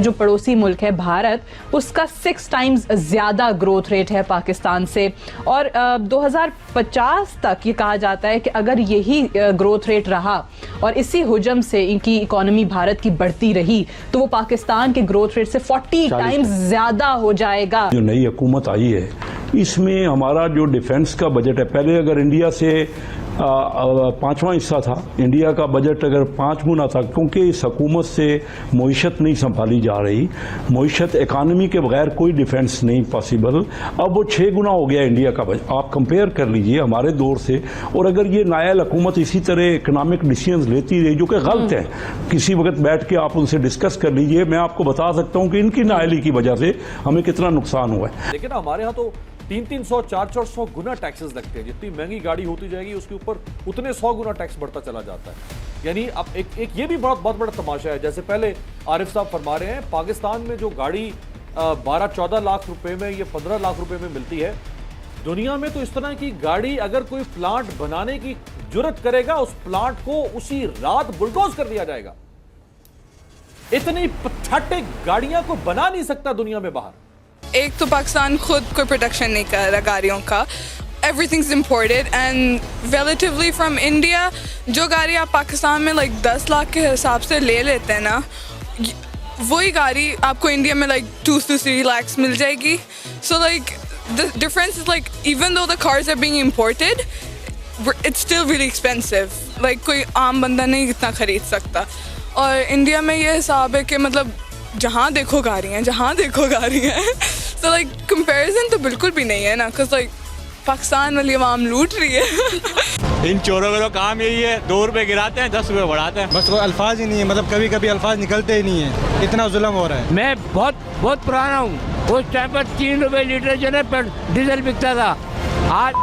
जो पड़ोसी मुल्क है भारत, उसका 6 टाइम्स ज़्यादा ग्रोथ रेट है पाकिस्तान से। और 2050 तक ये कहा जाता है कि अगर यही ग्रोथ रेट रहा और इसी हुजम से इनकी इकोनॉमी भारत की बढ़ती रही तो वो पाकिस्तान के ग्रोथ रेट से 40 टाइम्स ज़्यादा हो जाएगा। जो नई हुकूमत आई है इसमें हमारा जो डिफेंस का बजट है, पहले अगर इंडिया से 5वां हिस्सा था, इंडिया का बजट अगर 5 गुना था, क्योंकि इस हुकूमत से मईशत नहीं संभाली जा रही, मईशत इकानमी के बगैर कोई डिफेंस नहीं पॉसिबल। अब वो 6 गुना हो गया इंडिया का बजट। आप कंपेयर कर लीजिए हमारे दौर से, और अगर ये नायल हुकूमत इसी तरह इकनॉमिक डिसीजंस लेती रही जो कि गलत है, किसी वक्त बैठ के आप उनसे डिस्कस कर लीजिए, मैं आपको बता सकता हूँ कि इनकी नायली की वजह से हमें कितना नुकसान हुआ है। लेकिन हमारे यहाँ तो 300, 400 गुना टैक्सेस लगते हैं। जितनी महंगी गाड़ी होती जाएगी उसके ऊपर उतने 100 गुना टैक्स बढ़ता चला जाता है। यानी अब एक ये भी बहुत बड़ा तमाशा है। जैसे पहले आरिफ साहब फरमा रहे हैं, पाकिस्तान में जो गाड़ी 12-14 लाख रुपए में या 15 लाख रुपए में मिलती है, दुनिया में तो इस तरह की गाड़ी अगर कोई प्लांट बनाने की जुर्रत करेगा, उस प्लांट को उसी रात बुलडोज कर दिया जाएगा। इतनी पैथेटिक गाड़ियां को बना नहीं सकता दुनिया में बाहर। एक तो पाकिस्तान खुद कोई प्रोटेक्शन नहीं कर रहा गाड़ियों का, everything's imported and relatively from India. जो गाड़ी आप पाकिस्तान में 10 लाख के हिसाब से ले लेते हैं ना, वही गाड़ी आपको इंडिया में 2 to 3 lakhs मिल जाएगी। So the difference is even though the cars are being imported, it's still really expensive. कोई आम बंदा नहीं इतना खरीद सकता। और इंडिया में ये हिसाब है कि जहाँ देखो गाड़ियाँ, जहाँ देखो गाड़ियाँ। तो कंपैरिजन तो बिल्कुल भी नहीं है ना, बिकॉज पाकिस्तान वाली आवाम लूट रही है। इन चोरों का तो काम यही है, 2 रुपए गिराते हैं, 10 रुपए बढ़ाते हैं। बस कोई अल्फाज ही नहीं है, कभी कभी अल्फाज निकलते ही नहीं है, इतना जुल्म हो रहा है। मैं बहुत पुराना हूँ। उस टाइम पर 3 रुपए लीटर जो है डीजल बिकता था। आज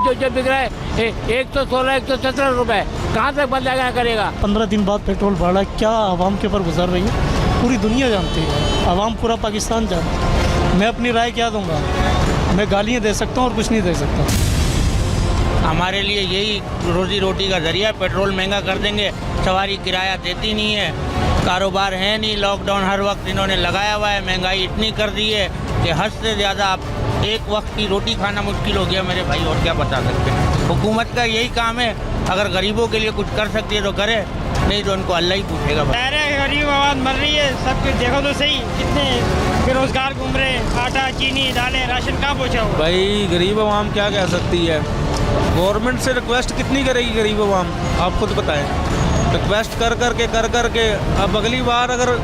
जो बिक रहा है 116, 117 रुपए। कहाँ तक बंदा क्या करेगा? 15 दिन बाद पेट्रोल बढ़ा, क्या आवाम के ऊपर गुजर रही है पूरी दुनिया जानती है, आवाम पूरा पाकिस्तान जानता है। मैं अपनी राय क्या दूंगा? मैं गालियाँ दे सकता हूँ और कुछ नहीं दे सकता। हमारे लिए यही रोजी रोटी का जरिया। पेट्रोल महंगा कर देंगे, सवारी किराया देती नहीं है, कारोबार है नहीं, लॉकडाउन हर वक्त इन्होंने लगाया हुआ है, महंगाई इतनी कर दी है कि हद से ज़्यादा आप एक वक्त की रोटी खाना मुश्किल हो गया मेरे भाई। और क्या बता सकते हैं, हुकूमत का यही काम है, अगर गरीबों के लिए कुछ कर सकती है तो करे, नहीं तो उनको अल्लाह ही पूछेगा। अरे गरीब आवाज मर रही है, सब कुछ देखो तो सही, कितने बेरोजगार घूम रहे हैं, आटा चीनी दालें राशन कहाँ पहुँचा हो। भाई गरीब आवाम क्या कह सकती है, गवर्नमेंट से रिक्वेस्ट कितनी करेगी गरीब आवाम, आप खुद बताएं। रिक्वेस्ट कर करके अब अगली बार अगर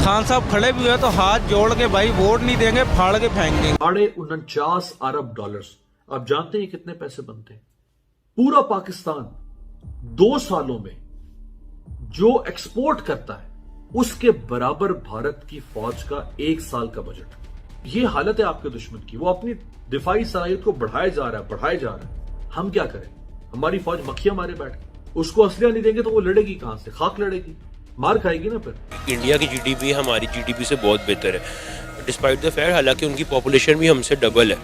खान साहब खड़े भी हुए तो हाथ जोड़ के भाई वोट नहीं देंगे, फाड़ के फेंकेंगे। $49 अरब। आप जानते हैं कितने पैसे बनते हैं? पूरा पाकिस्तान 2 सालों में जो एक्सपोर्ट करता है उसके बराबर भारत की फौज का 1 साल का बजट। ये हालत है आपके दुश्मन की, वो अपनी दिफाई सलाहियत को बढ़ाए जा रहा है। हम क्या करें? हमारी फौज मक्खियां मारे बैठे, उसको असलिया नहीं देंगे तो वो लड़ेगी कहां से? खाक लड़ेगी, मार खाएगी ना। फिर इंडिया की जीडीपी हमारी जीडीपी से बहुत बेहतर है, डिस्पाइट द फैक्ट, हालांकि उनकी पॉपुलेशन भी हमसे डबल है,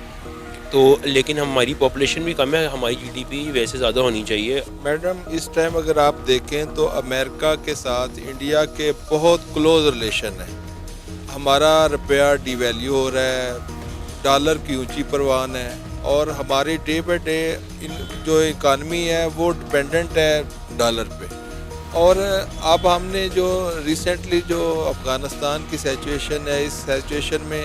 तो लेकिन हमारी पॉपुलेशन भी कम है, हमारी जीडीपी वैसे ज़्यादा होनी चाहिए। मैडम, इस टाइम अगर आप देखें तो अमेरिका के साथ इंडिया के बहुत क्लोज रिलेशन है। हमारा रुपया डिवैल्यू हो रहा है, डॉलर की ऊंची परवान है, और हमारी डे बाई डे जो इकानमी है वो डिपेंडेंट है डॉलर पे। और अब हमने जो रिसेंटली जो अफ़गानिस्तान की सिचुएशन है, इस सिचुएशन में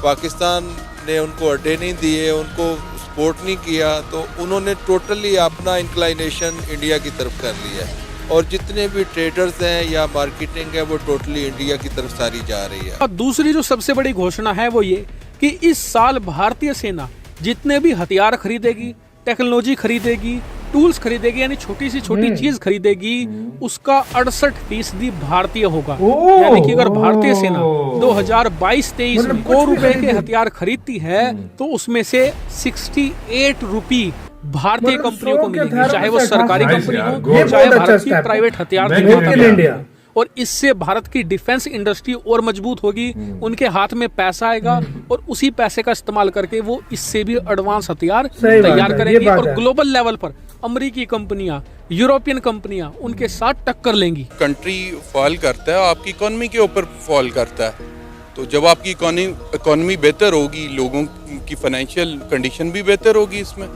पाकिस्तान ने उनको अड्डे नहीं दिए, उनको सपोर्ट नहीं किया, तो उन्होंने टोटली अपना इंक्लाइनेशन इंडिया की तरफ कर लिया है। और जितने भी ट्रेडर्स हैं या मार्केटिंग है वो टोटली इंडिया की तरफ सारी जा रही है। और दूसरी जो सबसे बड़ी घोषणा है वो ये कि इस साल भारतीय सेना जितने भी हथियार खरीदेगी, टेक्नोलॉजी खरीदेगी, टूल्स खरीदेगी, यानी छोटी से छोटी चीज खरीदेगी, उसका 68% भारतीय होगा। यानी कि अगर भारतीय सेना 2022-23 में ₹100 के हथियार खरीदती है तो उसमें से 68 रुपये भारतीय कंपनियों को मिलेंगे, चाहे वो सरकारी कंपनी हो, चाहे भारत की प्राइवेट हथियार निर्माता। और इससे भारत की डिफेंस इंडस्ट्री और मजबूत होगी, उनके हाथ में पैसा आएगा और उसी पैसे का इस्तेमाल करके वो इससे भी एडवांस हथियार तैयार करेंगे और ग्लोबल लेवल पर अमेरिकी कंपनियां, यूरोपियन कंपनियां उनके साथ टक्कर लेंगी। कंट्री फॉल करता है, आपकी इकोनॉमी के ऊपर फॉल करता है। तो जब आपकी इकोनॉमी बेहतर होगी, लोगों की फाइनेंशियल कंडीशन भी बेहतर होगी इसमें,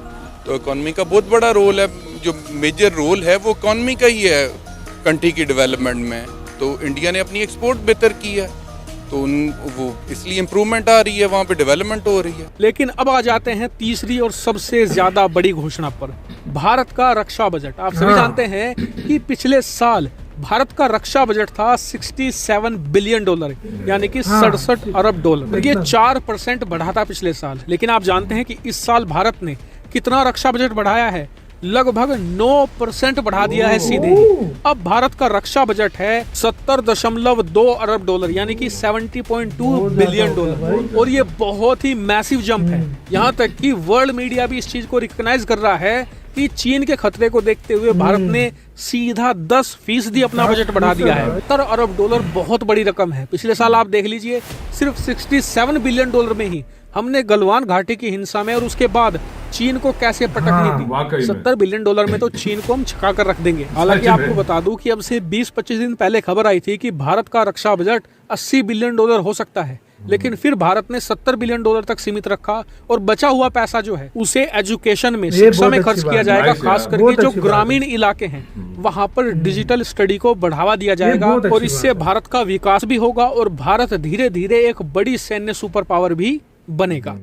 तो इकोनॉमी का बहुत बड़ा रोल है। जो मेजर रोल है वो इकोनॉमी का ही है कंट्री की डेवलपमेंट में। तो इंडिया ने अपनी एक्सपोर्ट बेहतर की है, तो वो इसलिए इम्प्रूवमेंट आ रही है, वहाँ पे डेवलपमेंट हो रही है। लेकिन अब आ जाते हैं तीसरी और सबसे ज्यादा बड़ी घोषणा पर, भारत का रक्षा बजट। आप सभी जानते हैं कि पिछले साल भारत का रक्षा बजट था $67 बिलियन, यानी कि 67 अरब डॉलर। ये 4% बढ़ा था पिछले साल। लेकिन आप जानते हैं कि इस साल भारत ने कितना रक्षा बजट बढ़ाया है? लगभग 9% बढ़ा दिया है सीधे ही। अब भारत का रक्षा बजट है $70.2 अरब डॉलर, यानी कि $70.2 बिलियन। और ये बहुत ही मैसिव जंप है। यहाँ तक कि वर्ल्ड मीडिया भी इस चीज को रिकॉग्नाइज कर रहा है कि चीन के खतरे को देखते हुए भारत ने सीधा 10% अपना बजट बढ़ा दिया है। $70 अरब डॉलर बहुत बड़ी रकम है। पिछले साल आप देख लीजिए, सिर्फ $67 बिलियन में ही हमने गलवान घाटी की हिंसा में और उसके बाद चीन को कैसे पटकनी थी। $70 बिलियन में तो चीन को हम छका कर रख देंगे। हालांकि आपको बता दूं कि अब से 20-25 दिन पहले खबर आई थी कि भारत का रक्षा बजट $80 बिलियन हो सकता है, लेकिन फिर भारत ने $70 बिलियन तक सीमित रखा और बचा हुआ पैसा जो है उसे एजुकेशन में, शिक्षा में खर्च किया जाएगा। खास करके जो ग्रामीण इलाके हैं वहां पर डिजिटल स्टडी को बढ़ावा दिया जाएगा और इससे भारत का विकास भी होगा और भारत धीरे धीरे एक बड़ी सैन्य सुपर पावर भी बनेगा।